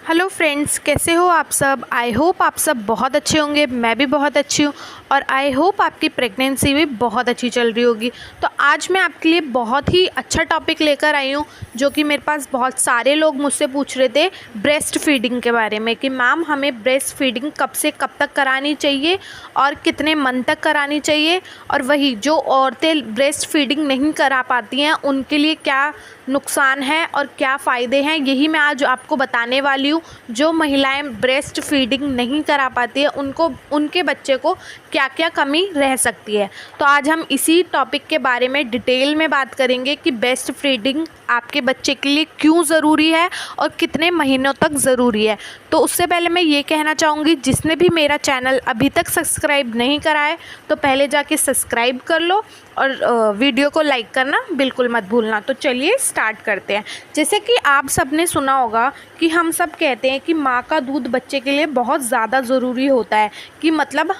Hello friends, कैसे हो आप सब। आई होप आप सब बहुत अच्छे होंगे। मैं भी बहुत अच्छी हूँ और आई होप आपकी प्रेगनेंसी भी बहुत अच्छी चल रही होगी। तो आज मैं आपके लिए बहुत ही अच्छा टॉपिक लेकर आई हूँ, जो कि मेरे पास बहुत सारे लोग मुझसे पूछ रहे थे ब्रेस्ट फीडिंग के बारे में कि मैम हमें ब्रेस्ट फीडिंग कब से कब तक करानी चाहिए और कितने मंथ तक करानी चाहिए, और वही जो औरतें ब्रेस्ट फीडिंग नहीं करा पाती हैं उनके लिए क्या नुकसान है और क्या फ़ायदे हैं, यही मैं आज आपको बताने वाली हूँ। जो महिलाएं ब्रेस्ट फीडिंग नहीं करा पाती है उनको उनके बच्चे को क्या क्या कमी रह सकती है। तो आज हम इसी टॉपिक के बारे में डिटेल में बात करेंगे कि ब्रेस्ट फीडिंग आपके बच्चे के लिए क्यों ज़रूरी है और कितने महीनों तक ज़रूरी है। तो उससे पहले मैं ये कहना चाहूँगी, जिसने भी मेरा चैनल अभी तक सब्सक्राइब नहीं करा है तो पहले जाके सब्सक्राइब कर लो और वीडियो को लाइक करना बिल्कुल मत भूलना। तो चलिए स्टार्ट करते हैं। जैसे कि आप सब ने सुना होगा कि हम सब कहते हैं कि माँ का दूध बच्चे के लिए बहुत ज़्यादा ज़रूरी होता है, कि मतलब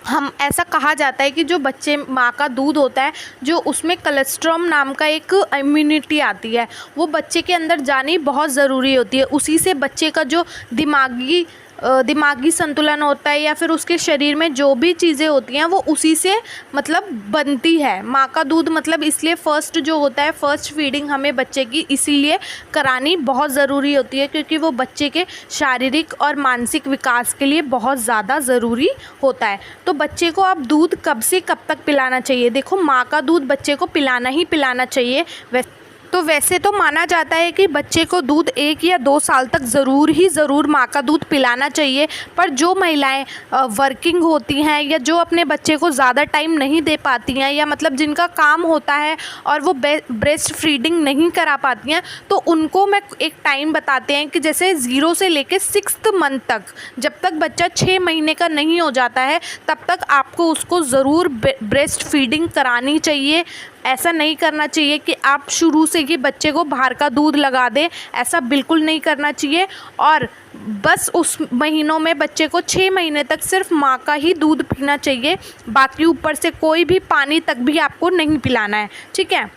हम ऐसा कहा जाता है कि जो बच्चे माँ का दूध होता है, जो उसमें कोलेस्ट्रॉल नाम का एक इम्यूनिटी आती है, वो बच्चे के अंदर जानी बहुत ज़रूरी होती है। उसी से बच्चे का जो दिमागी संतुलन होता है या फिर उसके शरीर में जो भी चीज़ें होती हैं वो उसी से मतलब बनती है। माँ का दूध मतलब इसलिए फ़र्स्ट जो होता है, फ़र्स्ट फीडिंग हमें बच्चे की इसीलिए करानी बहुत ज़रूरी होती है, क्योंकि वो बच्चे के शारीरिक और मानसिक विकास के लिए बहुत ज़्यादा ज़रूरी होता है। तो बच्चे को अब दूध कब से कब तक पिलाना चाहिए? देखो, माँ का दूध बच्चे को पिलाना ही पिलाना चाहिए। वैसे तो माना जाता है कि बच्चे को दूध 1 या 2 साल तक ज़रूर माँ का दूध पिलाना चाहिए। पर जो महिलाएं वर्किंग होती हैं या जो अपने बच्चे को ज़्यादा टाइम नहीं दे पाती हैं, या मतलब जिनका काम होता है और वो ब्रेस्ट फीडिंग नहीं करा पाती हैं, तो उनको मैं एक टाइम बताते हैं कि जैसे 0 से लेकर 6th मंथ तक, जब तक बच्चा 6 महीने का नहीं हो जाता है तब तक आपको उसको ज़रूर ब्रेस्ट फीडिंग करानी चाहिए। ऐसा नहीं करना चाहिए कि आप शुरू से ही बच्चे को बाहर का दूध लगा दें, ऐसा बिल्कुल नहीं करना चाहिए। और बस उस महीनों में बच्चे को 6 महीने तक सिर्फ माँ का ही दूध पीना चाहिए, बाकी ऊपर से कोई भी पानी तक भी आपको नहीं पिलाना है, ठीक है।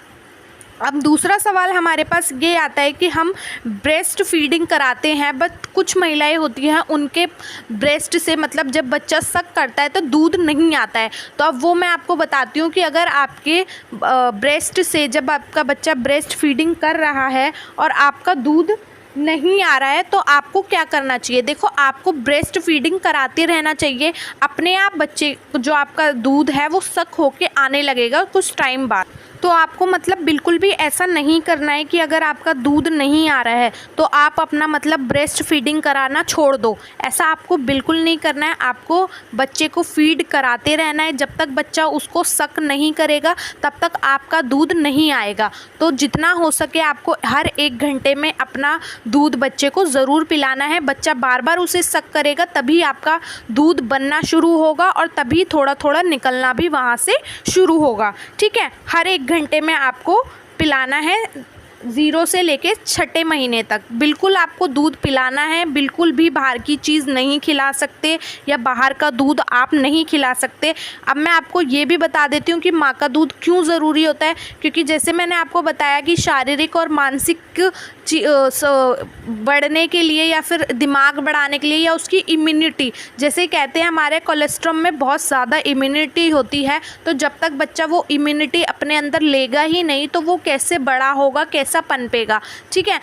अब दूसरा सवाल हमारे पास ये आता है कि हम ब्रेस्ट फीडिंग कराते हैं, बट कुछ महिलाएं होती हैं उनके ब्रेस्ट से मतलब जब बच्चा सक करता है तो दूध नहीं आता है। तो अब वो मैं आपको बताती हूँ कि अगर आपके ब्रेस्ट से जब आपका बच्चा ब्रेस्ट फीडिंग कर रहा है और आपका दूध नहीं आ रहा है तो आपको क्या करना चाहिए। देखो, आपको ब्रेस्ट फीडिंग कराते रहना चाहिए। अपने आप बच्चे जो आपका दूध है वो सक होके आने लगेगा कुछ टाइम बाद। तो आपको मतलब बिल्कुल भी ऐसा नहीं करना है कि अगर आपका दूध नहीं आ रहा है तो आप अपना मतलब ब्रेस्ट फीडिंग कराना छोड़ दो, ऐसा आपको बिल्कुल नहीं करना है। आपको बच्चे को फीड कराते रहना है। जब तक बच्चा उसको सक नहीं करेगा तब तक आपका दूध नहीं आएगा। तो जितना हो सके आपको हर 1 घंटे में अपना दूध बच्चे को ज़रूर पिलाना है। बच्चा बार बार उसे सक करेगा तभी आपका दूध बनना शुरू होगा और तभी थोड़ा थोड़ा निकलना भी वहाँ से शुरू होगा, ठीक है। हर 1 घंटे में आपको पिलाना है 0 से लेके 6ठे महीने तक। बिल्कुल आपको दूध पिलाना है, बिल्कुल भी बाहर की चीज़ नहीं खिला सकते या बाहर का दूध आप नहीं खिला सकते। अब मैं आपको ये भी बता देती हूँ कि माँ का दूध क्यों ज़रूरी होता है, क्योंकि जैसे मैंने आपको बताया कि शारीरिक और मानसिक बढ़ने के लिए या फिर दिमाग बढ़ाने के लिए या उसकी इम्यूनिटी, जैसे कहते हैं हमारे कोलेस्ट्रॉल में बहुत ज़्यादा इम्यूनिटी होती है, तो जब तक बच्चा वो इम्यूनिटी अपने अंदर लेगा ही नहीं तो वो कैसे बड़ा होगा, कैसा पनपेगा, ठीक है।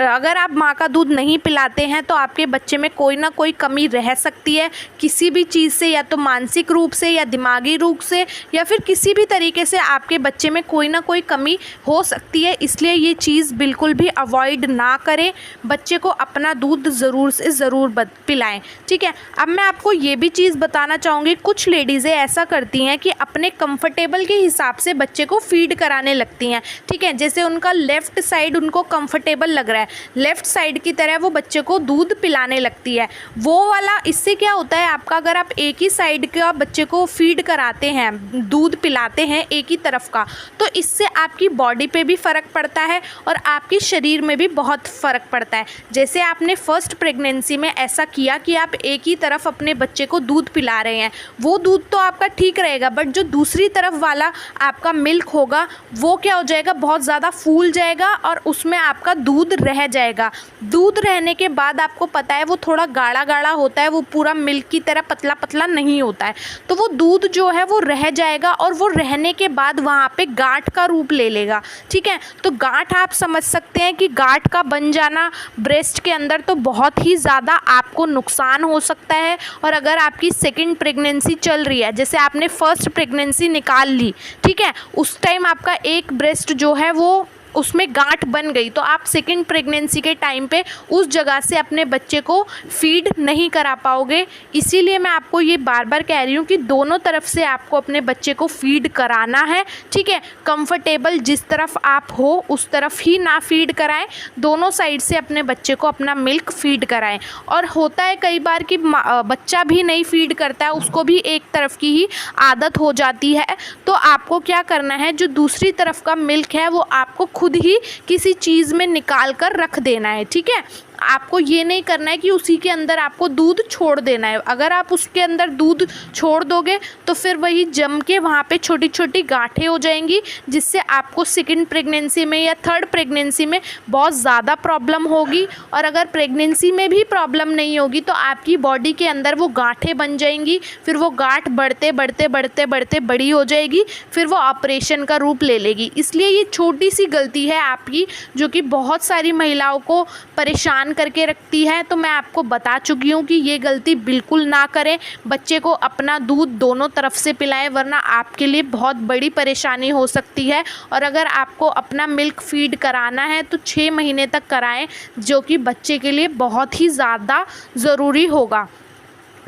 अगर आप माँ का दूध नहीं पिलाते हैं तो आपके बच्चे में कोई ना कोई कमी रह सकती है किसी भी चीज़ से, या तो मानसिक रूप से या दिमागी रूप से या फिर किसी भी तरीके से आपके बच्चे में कोई ना कोई कमी हो सकती है। इसलिए ये चीज़ बिल्कुल भी अवॉइड ना करें, बच्चे को अपना दूध ज़रूर से ज़रूर पिलाएं, ठीक है। अब मैं आपको ये भी चीज़ बताना चाहूँगी, कुछ लेडीज़ें ऐसा करती हैं कि अपने कंफर्टेबल के हिसाब से बच्चे को फीड कराने लगती हैं, ठीक है। जैसे उनका लेफ़्ट साइड उनको कंफर्टेबल लग रहा है, लेफ़्ट साइड की तरह वो बच्चे को दूध पिलाने लगती है। वो वाला, इससे क्या होता है आपका, अगर आप एक ही साइड का बच्चे को फीड कराते हैं, दूध पिलाते हैं एक ही तरफ का, तो इससे आपकी बॉडी पे भी फ़र्क पड़ता है और आपके शरीर में भी बहुत फ़र्क पड़ता है। जैसे आपने फर्स्ट प्रेगनेंसी में ऐसा किया कि आप एक ही तरफ अपने बच्चे को दूध पिला रहे हैं, वो दूध तो आपका ठीक रहेगा, बट जो दूसरी तरफ वाला आपका मिल्क होगा वो क्या हो जाएगा, बहुत ज़्यादा फूल जाएगा जाएगा और उसमें आपका दूध रह जाएगा। दूध रहने के बाद आपको पता है वो थोड़ा गाढ़ा गाढ़ा होता है, वो पूरा मिल्क की तरह पतला पतला नहीं होता है। तो वो दूध जो है वो रह जाएगा और वो रहने के बाद वहाँ पे गांठ का रूप ले लेगा। ठीक है, तो गांठ आप समझ सकते हैं कि गांठ का बन जाना ब्रेस्ट के अंदर तो बहुत ही ज़्यादा आपको नुकसान हो सकता है। और अगर आपकी सेकंड प्रेगनेंसी चल रही है, जैसे आपने फर्स्ट प्रेगनेंसी निकाल ली, ठीक है, उस टाइम आपका एक ब्रेस्ट जो है वो उसमें गांठ बन गई, तो आप सेकंड प्रेगनेंसी के टाइम पे उस जगह से अपने बच्चे को फीड नहीं करा पाओगे। इसीलिए मैं आपको ये बार बार कह रही हूँ कि दोनों तरफ से आपको अपने बच्चे को फीड कराना है। ठीक है, कंफर्टेबल जिस तरफ आप हो उस तरफ ही ना फीड कराएं, दोनों साइड से अपने बच्चे को अपना मिल्क फीड कराएं। और होता है कई बार कि बच्चा भी नहीं फीड करता है, उसको भी एक तरफ की ही आदत हो जाती है। तो आपको क्या करना है, जो दूसरी तरफ का मिल्क है वो आपको खुद ही किसी चीज़ में निकाल कर रख देना है। ठीक है, आपको ये नहीं करना है कि उसी के अंदर आपको दूध छोड़ देना है। अगर आप उसके अंदर दूध छोड़ दोगे तो फिर वही जम के वहाँ पे छोटी छोटी गांठें हो जाएंगी, जिससे आपको सेकंड प्रेगनेंसी में या थर्ड प्रेगनेंसी में बहुत ज़्यादा प्रॉब्लम होगी। और अगर प्रेगनेंसी में भी प्रॉब्लम नहीं होगी तो आपकी बॉडी के अंदर वो गांठें बन जाएंगी, फिर वो गांठ बढ़ते बढ़ते बढ़ते बढ़ते बड़ी हो जाएगी, फिर वो ऑपरेशन का रूप ले लेगी। इसलिए ये छोटी सी गलती है आपकी जो कि बहुत सारी महिलाओं को परेशान करके रखती है। तो मैं आपको बता चुकी हूँ कि ये गलती बिल्कुल ना करें, बच्चे को अपना दूध दोनों तरफ से पिलाएं, वरना आपके लिए बहुत बड़ी परेशानी हो सकती है। और अगर आपको अपना मिल्क फीड कराना है तो 6 महीने तक कराएं, जो कि बच्चे के लिए बहुत ही ज़्यादा ज़रूरी होगा।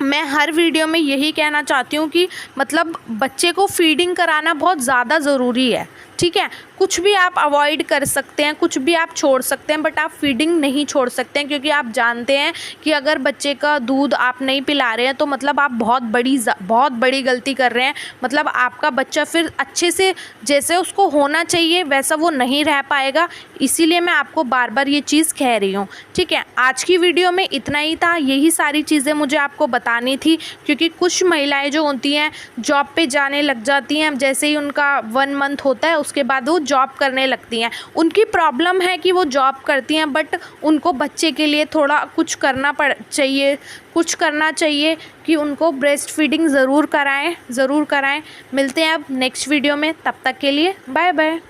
मैं हर वीडियो में यही कहना चाहती हूँ कि मतलब बच्चे को फीडिंग कराना बहुत ज़्यादा ज़रूरी है। ठीक है, कुछ भी आप अवॉइड कर सकते हैं, कुछ भी आप छोड़ सकते हैं, बट आप फीडिंग नहीं छोड़ सकते हैं, क्योंकि आप जानते हैं कि अगर बच्चे का दूध आप नहीं पिला रहे हैं तो मतलब आप बहुत बड़ी गलती कर रहे हैं। मतलब आपका बच्चा फिर अच्छे से जैसे उसको होना चाहिए वैसा वो नहीं रह पाएगा। इसीलिए मैं आपको बार बार ये चीज़ कह रही हूँ। ठीक है, आज की वीडियो में इतना ही था, यही सारी चीज़ें मुझे आपको बतानी थी, क्योंकि कुछ महिलाएँ जो होती हैं जॉब पे जाने लग जाती हैं, जैसे ही उनका 1 मंथ होता है उसके बाद वो जॉब करने लगती हैं। उनकी प्रॉब्लम है कि वो जॉब करती हैं, बट उनको बच्चे के लिए थोड़ा कुछ करना चाहिए कि उनको ब्रेस्ट फीडिंग ज़रूर कराएं। मिलते हैं अब नेक्स्ट वीडियो में, तब तक के लिए बाय बाय।